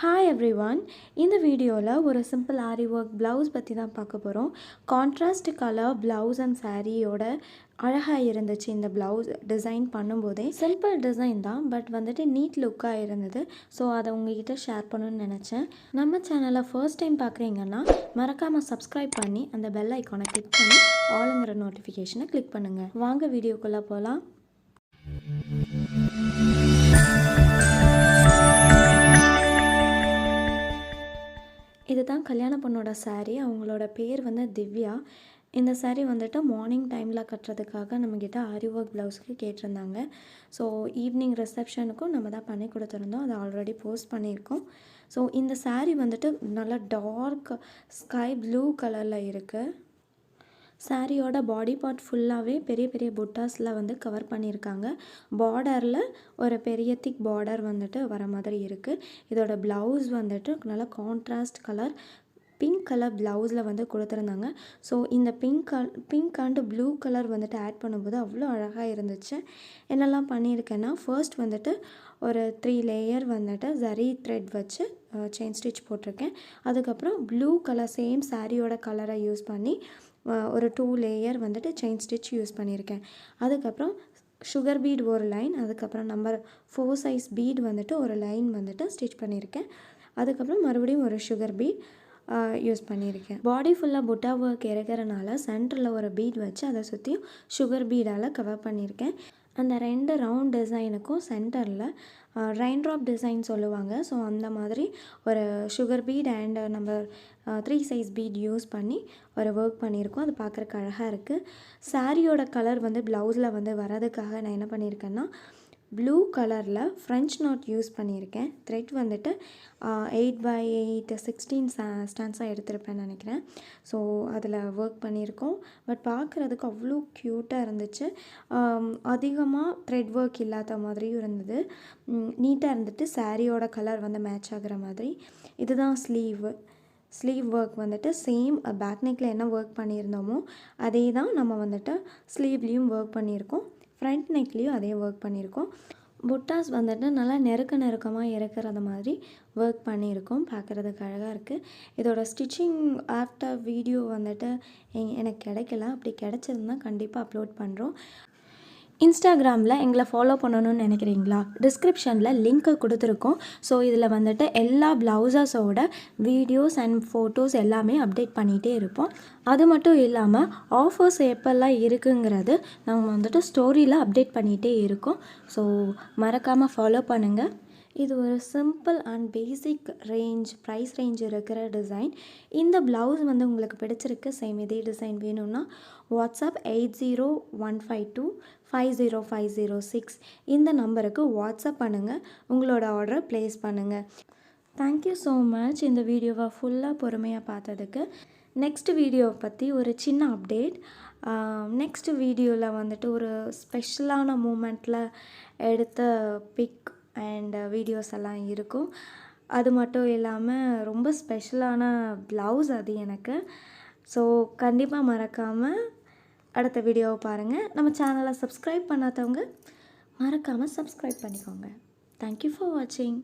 Hi everyone. இந்த வீடியோவில் ஒரு சிம்பிள் ஆரி ஒர்க் ப்ளவுஸ் பற்றி தான் பார்க்க போகிறோம். கான்ட்ராஸ்ட் கலர் ப்ளவுஸ் அண்ட் சாரியோட அழகாக இருந்துச்சு. இந்த ப்ளவுஸ் டிசைன் பண்ணும்போதே சிம்பிள் டிசைன் தான், பட் வந்துட்டு நீட் லுக்காக இருந்தது. ஸோ அதை உங்ககிட்ட ஷேர் பண்ணணும்னு நினச்சேன். நம்ம சேனலை ஃபர்ஸ்ட் டைம் பார்க்குறீங்கன்னா மறக்காமல் சப்ஸ்கிரைப் பண்ணி அந்த பெல் ஐக்கானை கிளிக் பண்ணி ஆளுங்கிற நோட்டிஃபிகேஷனை கிளிக் பண்ணுங்கள். வாங்க வீடியோக்குள்ளே போகலாம். இதுதான் கல்யாண பொண்ணோட சாரீ. அவங்களோட பேர் வந்து திவ்யா. இந்த சாரீ வந்துட்டு மார்னிங் டைமில் கட்டுறதுக்காக நம்மக்கிட்ட ஆரி ஒர்க் ப்ளவுஸுக்கு கேட்டிருந்தாங்க. ஸோ ஈவினிங் ரிசப்ஷனுக்கும் நம்ம தான் பண்ணி கொடுத்துருந்தோம். அதை ஆல்ரெடி போஸ்ட் பண்ணியிருக்கோம். ஸோ இந்த சாரீ வந்துட்டு நல்லா டார்க் ஸ்கை ப்ளூ கலரில் இருக்குது. சாரியோட பாடி பார்ட் ஃபுல்லாகவே பெரிய பெரிய புட்டாஸில் வந்து கவர் பண்ணியிருக்காங்க. பார்டரில் ஒரு பெரிய திக் பார்டர் வந்துட்டு வர மாதிரி இருக்குது. இதோட ப்ளவுஸ் வந்துட்டு நல்லா கான்ட்ராஸ்ட் கலர் பிங்க் கலர் ப்ளவுஸில் வந்து கொடுத்துருந்தாங்க. ஸோ இந்த பிங்க் அண்டு ப்ளூ கலர் வந்துட்டு ஆட் பண்ணும்போது அவ்வளோ அழகாக இருந்துச்சு. என்னெல்லாம் பண்ணியிருக்கேன்னா, ஃபர்ஸ்ட் வந்துட்டு ஒரு 3 லேயர் வந்துட்டு ஜரி த்ரெட் வச்சு செயின் ஸ்டிச் போட்டிருக்கேன். அதுக்கப்புறம் ப்ளூ கலர் சேம் சாரியோட கலரை யூஸ் பண்ணி ஒரு 2 லேயர் வந்துட்டு செயின் ஸ்டிச் யூஸ் பண்ணியிருக்கேன். அதுக்கப்புறம் சுகர் பீட் ஒரு லைன், அதுக்கப்புறம் நம்பர் 4 சைஸ் பீட் வந்துட்டு ஒரு லைன் வந்துட்டு ஸ்டிச் பண்ணியிருக்கேன். அதுக்கப்புறம் மறுபடியும் ஒரு சுகர் பீட் யூஸ் பண்ணியிருக்கேன். பாடி ஃபுல்லாக புட்டா ஒர்க் இறக்கிறனால சென்டரில் ஒரு பீட் வச்சு அதை சுற்றியும் சுகர் பீடால் கவர் பண்ணியிருக்கேன். அந்த 2 ரவுண்ட் டிசைனுக்கும் சென்டரில் ரெயின்ட்ராப் டிசைன் சொல்லுவாங்க. ஸோ அந்த மாதிரி ஒரு sugar beat and number 3 size beat use பண்ணி ஒரு ஒர்க் பண்ணியிருக்கோம். அது பார்க்குறக்கு அழகாக இருக்குது. சாரியோட கலர் வந்து ப்ளவுஸில் வந்து வரதுக்காக நான் என்ன பண்ணியிருக்கேன்னா, ப்ளூ கலரில் ஃப்ரெஞ்ச் நாட் யூஸ் பண்ணியிருக்கேன். த்ரெட் வந்துட்டு 8x8 16 ஸ்டான்ஸாக எடுத்திருப்பேன்னு நினைக்கிறேன். ஸோ அதில் ஒர்க் பண்ணியிருக்கோம். பட் பார்க்குறதுக்கு அவ்வளோ க்யூட்டாக இருந்துச்சு. அதிகமாக த்ரெட் ஒர்க் இல்லாத மாதிரியும் இருந்தது. நீட்டாக இருந்துட்டு சாரியோட கலர் வந்து மேட்ச் ஆகிற மாதிரி. இதுதான் ஸ்லீவ் ஒர்க் வந்துட்டு சேம் பேக் நெக்கில் என்ன ஒர்க் பண்ணியிருந்தோமோ அதே தான் நம்ம வந்துட்டு ஸ்லீவ்லேயும் ஒர்க் பண்ணியிருக்கோம். ஃப்ரண்ட் நெக்லேயும் அதே ஒர்க் பண்ணியிருக்கோம். புட்டாஸ் வந்துட்டு நல்லா நெருக்கமாக இறக்குறது மாதிரி ஒர்க் பண்ணியிருக்கோம். பார்க்குறதுக்கு அழகாக இருக்குது. இதோட ஸ்டிச்சிங் ஆஃப்டர் வீடியோ வந்துட்டு எனக்கு கிடைக்கல. அப்படி கிடச்சிருந்தா கண்டிப்பாக அப்லோட் பண்ணுறோம். இன்ஸ்டாகிராமில் எங்களை ஃபாலோ பண்ணணும்னு நினைக்கிறீங்களா? டிஸ்கிரிப்ஷனில் லிங்க்கு கொடுத்துருக்கோம். ஸோ இதில் வந்துட்டு எல்லா ப்ளவுஸஸோட வீடியோஸ் அண்ட் ஃபோட்டோஸ் எல்லாமே அப்டேட் பண்ணிகிட்டே இருப்போம். அது மட்டும் இல்லாமல் ஆஃபர்ஸ் எப்போல்லாம் இருக்குங்கிறது நாங்கள் வந்துட்டு ஸ்டோரியில் அப்டேட் பண்ணிகிட்டே இருக்கோம். ஸோ மறக்காமல் ஃபாலோ பண்ணுங்கள். இது ஒரு simple and basic price range இருக்கிற டிசைன். இந்த ப்ளவுஸ் வந்து உங்களுக்கு பிடிச்சிருக்கு, சேம் இதே டிசைன் வேணும்னா வாட்ஸ்அப் 8015250506 இந்த நம்பருக்கு வாட்ஸ்அப் பண்ணுங்கள். உங்களோட ஆர்டரை ப்ளேஸ் பண்ணுங்கள். தேங்க்யூ ஸோ மச் இந்த வீடியோவை ஃபுல்லாக பொறுமையாக பார்த்ததுக்கு. நெக்ஸ்ட் வீடியோவை பற்றி ஒரு சின்ன அப்டேட். நெக்ஸ்ட் வீடியோவில் வந்துட்டு ஒரு ஸ்பெஷலான மூமெண்ட்டில் எடுத்த பிக் அண்ட் வீடியோஸ் எல்லாம் இருக்கும். அது மட்டும் இல்லாமல் ரொம்ப ஸ்பெஷலான ப்ளவுஸ் அது எனக்கு. ஸோ கண்டிப்பாக மறக்காமல் அடுத்த வீடியோவை பாருங்கள். நம்ம சேனலை சப்ஸ்கிரைப் பண்ணாதவங்க மறக்காமல் சப்ஸ்கிரைப் பண்ணிக்கோங்க. தேங்க்யூ ஃபார் வாட்சிங்.